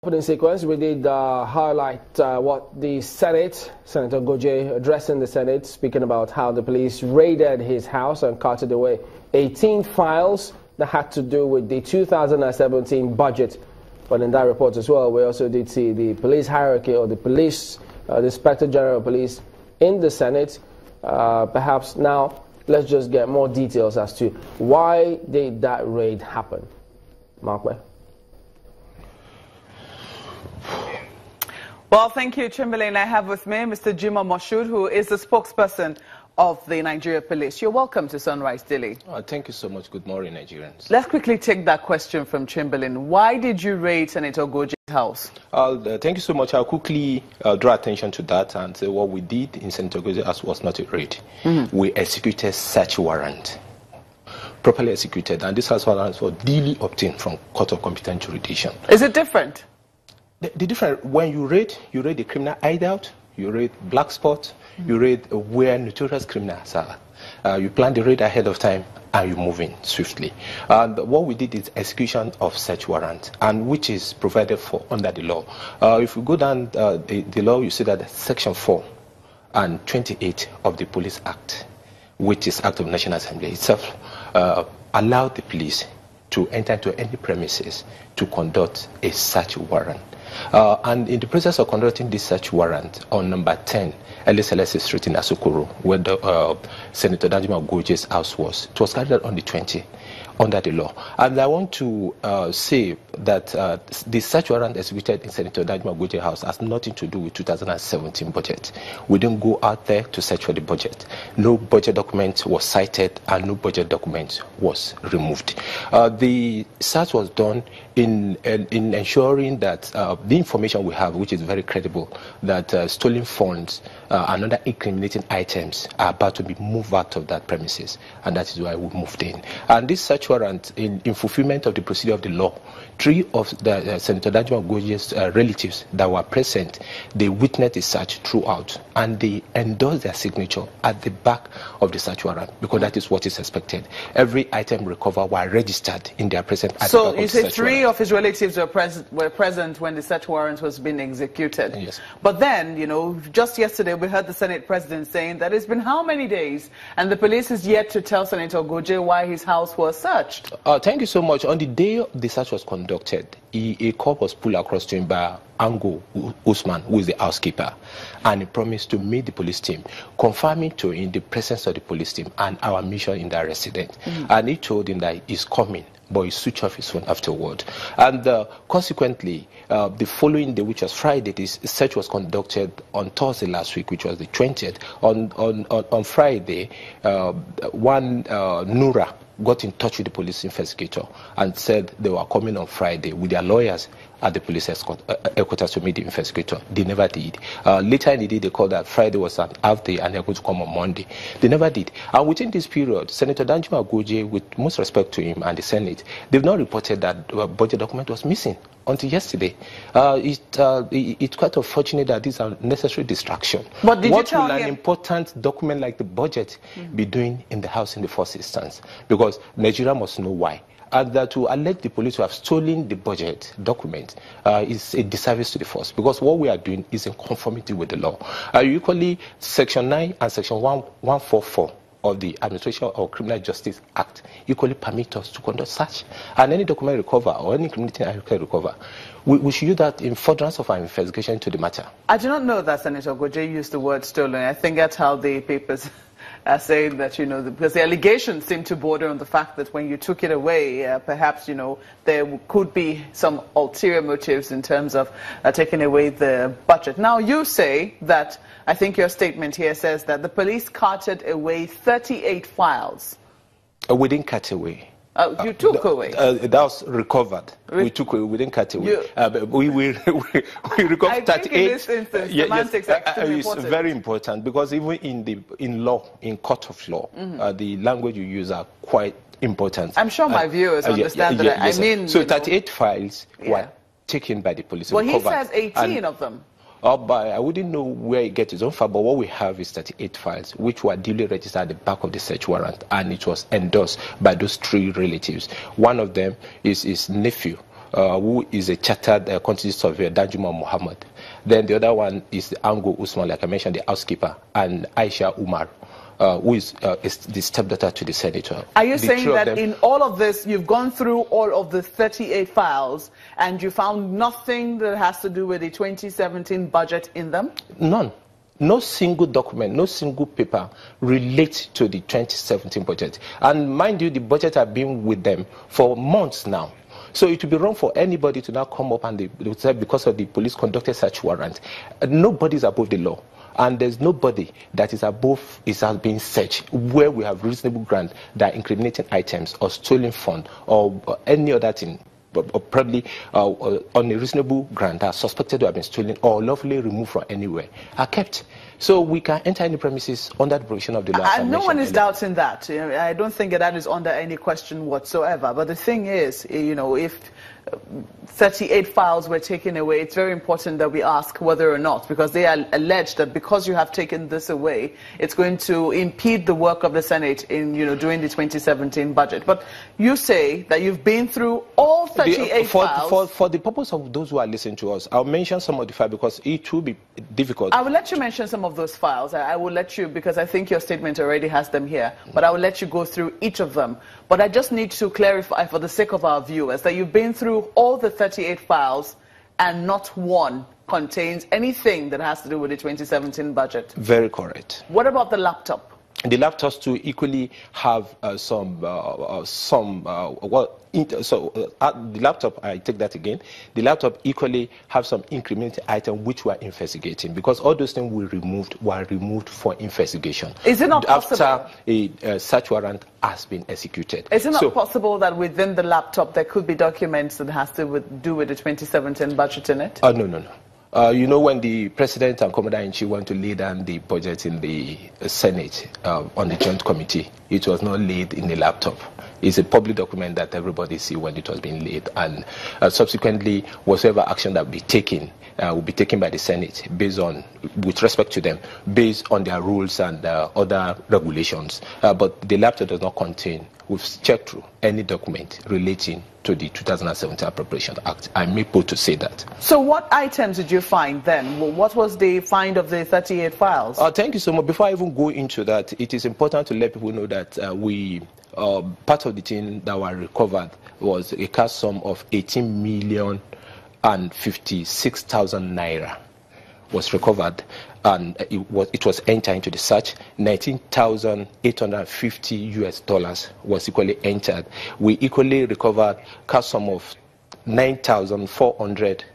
Opening sequence, we did highlight what the Senate, Senator Goje addressing the Senate, speaking about how the police raided his house and carted away 18 files that had to do with the 2017 budget. But in that report as well, we also did see the police hierarchy or the police, the Inspector General of Police in the Senate. Perhaps now, let's just get more details as to why did that raid happen. Mark. Well, thank you, Chamberlain. I have with me Mr. Jimoh Moshood, who is the spokesperson of the Nigeria Police. You're welcome to Sunrise Daily. Thank you so much. Good morning, Nigerians. Let's quickly take that question from Chamberlain. Why did you raid Senator Goje's house? Thank you so much. I'll quickly draw attention to that and say what we did in Senator Goje's house was not a raid. We executed search warrant. Properly executed, and this search warrant was duly obtained from Court of Competent Jurisdiction. Is it different? The different, when you raid the criminal hideout, you raid black spot, you raid where notorious criminals are. You plan the raid ahead of time and you move in swiftly. And what we did is execution of search warrant, and which is provided for under the law. If you go down the law, you see that Section 4 and 28 of the Police Act, which is Act of National Assembly itself, allow the police to enter into any premises to conduct a search warrant. And in the process of conducting this search warrant on number 10, Eliselese Street in Asokoro, where Senator Danjuma Goje's house was, it was carried out on the 20th under the law. And I want to say that the search warrant executed in Senator Danjuma Goje's house has nothing to do with 2017 budget. We didn't go out there to search for the budget. No budget document was cited and no budget document was removed. The search was done in ensuring that the information we have, which is very credible, that stolen funds and other incriminating items are about to be moved out of that premises, and that is why we moved in. And this search warrant, in fulfillment of the procedure of the law, 3 of the Senator Danjuma Goje's relatives that were present, they witnessed the search throughout, and they endorsed their signature at the back of the search warrant, because that is what is expected. Every item recovered were registered in their presence at the back of the search warrant. So you say 3 of his relatives were present when the search warrant was being executed. Yes. But then, you know, just yesterday we heard the Senate President saying that it's been how many days, and the police is yet to tell Senator Goje why his house was searched. Thank you so much. On the day the search was conducted, a call was pulled across to him by Ango Usman, who is the housekeeper, and he promised to meet the police team, confirming to him the presence of the police team and our mission in that residence. And he told him that he's coming, but he switched off his phone afterward. And consequently, the following day, which was Friday, this search was conducted on Thursday last week, which was the 20th. On Friday, one Nura got in touch with the police investigator and said they were coming on Friday with their lawyers at the police headquarters to meet the investigator. They never did. Later in the day, they called that Friday was an half day and they're going to come on Monday. They never did. And within this period, Senator Danjuma Goje, with most respect to him and the Senate, they've not reported that budget document was missing until yesterday. It's quite unfortunate that these are necessary distractions. But did what you tell will him? An important document like the budget be doing in the House in the first instance? Because Nigeria must know why. And that to allege the police to have stolen the budget document is a disservice to the force, because what we are doing is in conformity with the law. Equally, Section 9 and Section 144 of the Administration of Criminal Justice Act equally permit us to conduct search. And any document recover or any incriminating item recover, we should use that in furtherance of our investigation into the matter. I do not know that Senator Goje used the word stolen. I think that's how the papers are saying that, you know, because the allegations seem to border on the fact that when you took it away, perhaps, you know, there could be some ulterior motives in terms of taking away the budget. Now, you say that, I think your statement here says that the police carted away 38 files. We didn't cut away. You took away? That was recovered. We took away. We didn't cut away. We recovered 38. I think in this instance, semantics are extremely important. It's very important, because even in law, in court of law, the language you use are quite important. I'm sure my viewers understand that. I mean, so 38 files were taken by the police. Well, he says 18 of them. I wouldn't know where he gets his own file, but what we have is 38 files, which were duly registered at the back of the search warrant, and it was endorsed by those 3 relatives. One of them is his nephew, who is a chartered quantity surveyor, Danjuma Muhammad. Then the other one is Ango Usman, like I mentioned, the housekeeper, and Aisha Umar, who is the stepdaughter to the senator. Are you saying that in all of this, you've gone through all of the 38 files and you found nothing that has to do with the 2017 budget in them? None. No single document, no single paper relates to the 2017 budget. And mind you, the budget has been with them for months now. So it would be wrong for anybody to now come up and they would say because of the police conducted such warrant. Nobody is above the law. And there's nobody that is above, is has been searched where we have reasonable ground that incriminating items or stolen fund or any other thing, or probably on a reasonable ground that are suspected to have been stolen or lawfully removed from anywhere are kept. So we can enter any premises under the provision of the law. And no one is doubting that. I don't think that is under any question whatsoever. But the thing is, if 38 files were taken away, it's very important that we ask whether or not, because they are alleged that because you have taken this away, it's going to impede the work of the Senate in, during the 2017 budget. But you say that you've been through all 38 files. For the purpose of those who are listening to us, I'll mention some of the files because it will be difficult. I will let you mention some of those files. I will let you, because I think your statement already has them here, but I will let you go through each of them. But I just need to clarify for the sake of our viewers that you've been through all the 38 files and not one contains anything that has to do with the 2017 budget. Very correct. What about the laptop? The laptops too equally have the laptop, I take that again, the laptop equally have some incriminating items which we are investigating, because all those things were removed for investigation. Is it not possible? After a search warrant has been executed. Is it not possible that within the laptop there could be documents that has to do with the 2017 budget in it? No. When the President and Commander-in-Chief went to lay down the budget in the Senate on the Joint Committee, it was not laid in the laptop. It's a public document that everybody see when it was being laid. And subsequently, whatever action that will be taken by the Senate with respect to them, based on their rules and other regulations. But the laptop does not contain, we've checked through, any document relating to the 2017 Appropriations Act. I may put to say that. So what items did you find then? What was the find of the 38 files? Thank you so much. Before I even go into that, it is important to let people know that part of the thing that were recovered was a cash sum of 18,056,000 naira was recovered, and it was entered into the search. $19,850 was equally entered. We equally recovered cash sum of 9,400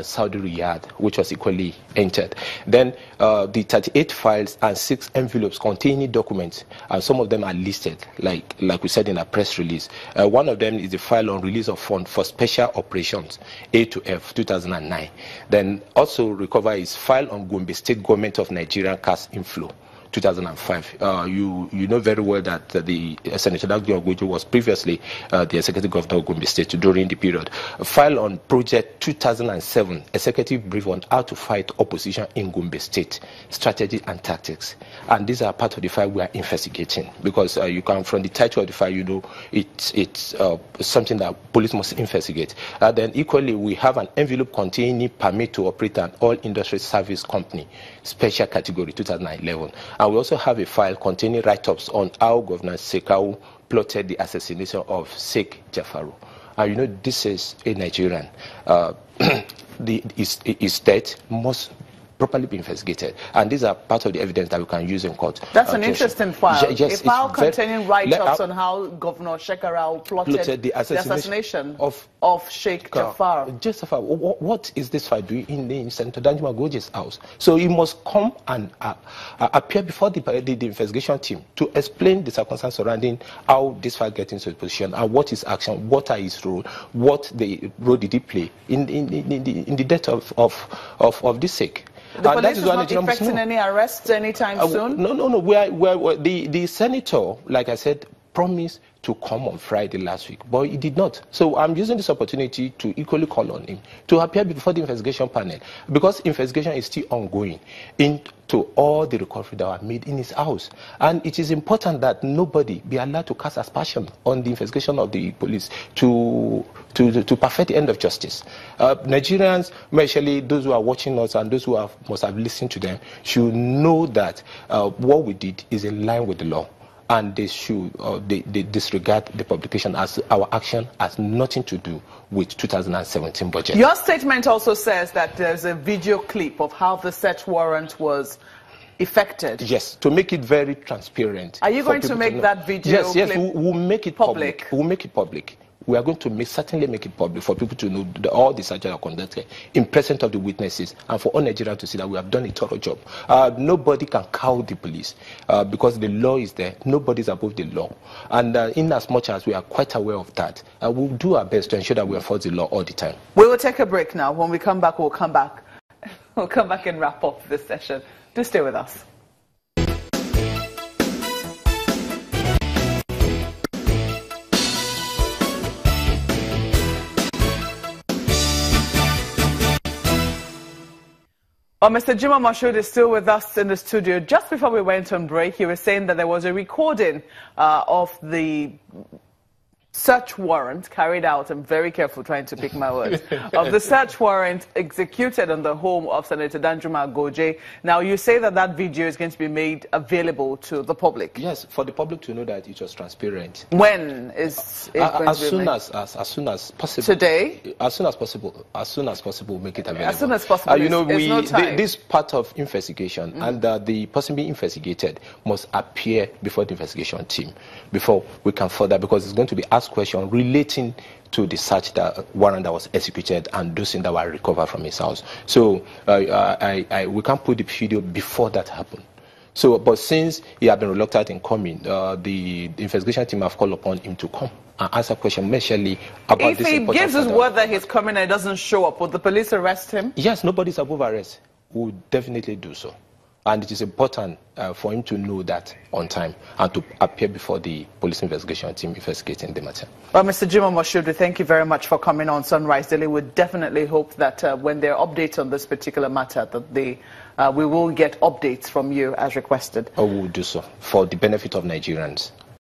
Saudi Riyadh, which was equally entered. Then the 38 files and 6 envelopes containing documents, and some of them are listed, like we said in a press release. One of them is the file on release of funds for special operations, A to F, 2009. Then also recover is file on Gombe State Government of Nigeria cash inflow, 2005. You know very well that the Senator Goje was previously the Executive Governor of Gombe State during the period. A file on Project 2007, Executive Brief on how to fight opposition in Gombe State, strategy and tactics. And these are part of the file we are investigating, because you can, from the title of the file, it's something that police must investigate. Then equally, we have an envelope containing permit to operate an all-industry service company, special category, 2011. And we also have a file containing write-ups on how Governor Sekau plotted the assassination of Sheikh Jafaru. And this is a Nigerian. His death must properly be investigated. And these are part of the evidence that we can use in court. That's an interesting file. Yes, a file containing write-ups on how Governor Shekarau plotted the assassination of Sheikh Jafar. What is this file doing in Senator Danjuma Goje's house? So he must come and appear before the investigation team to explain the circumstances surrounding how this file gets into position and what his action, what are his role, what the role did he play in the death of this Sheikh. The police is not expecting any arrests anytime soon? No. The senator, like I said, promised to come on Friday last week, but he did not. So I'm using this opportunity to equally call on him to appear before the investigation panel, because investigation is still ongoing into all the recovery that were made in his house. And it is important that nobody be allowed to cast aspersion on the investigation of the police to perfect the end of justice. Nigerians, especially those who are watching us and those who must have listened to them, should know that what we did is in line with the law. And they should they disregard the publication, as our action has nothing to do with 2017 budget. Your statement also says that there's a video clip of how the search warrant was effected. Yes, to make it very transparent. Are you going to make that video Yes, clip we'll make it public. We'll make it public. We are going to certainly make it public for people to know all the searches are conducted in presence of the witnesses, and for all Nigerians to see that we have done a thorough job. Nobody can cow the police because the law is there. Nobody is above the law. And in as much as we are quite aware of that, we'll do our best to ensure that we enforce the law all the time. We will take a break now. When we come back, we'll come back and wrap up this session. Do stay with us. Well, Mr. Jimoh Moshood is still with us in the studio. Just before we went on break, he was saying that there was a recording of the search warrant carried out. I'm very careful trying to pick my words. Of the search warrant executed on the home of Senator Danjuma Goje. Now, you say that that video is going to be made available to the public. Yes, for the public to know that it was transparent. When is it going to be made? As soon as possible. Today? As soon as possible. As soon as possible, we'll make it available. As soon as possible. You know, no time. This part of investigation, and the person being investigated must appear before the investigation team before we can further, because it's going to be asked questions relating to the search warrant that was executed and those things that were recovered from his house. So we can't put the video before that happened. So, but since he had been reluctant in coming, the investigation team have called upon him to come and answer questions, especially about this. If he gives his word that he's coming and doesn't show up, would the police arrest him? Yes, nobody's above arrest. We'll definitely do so. And it is important for him to know that on time and to appear before the police investigation team investigating the matter. Well, Mr. Jimoh Moshood, thank you very much for coming on Sunrise Daily. We definitely hope that when there are updates on this particular matter, that we will get updates from you as requested. We will do so for the benefit of Nigerians.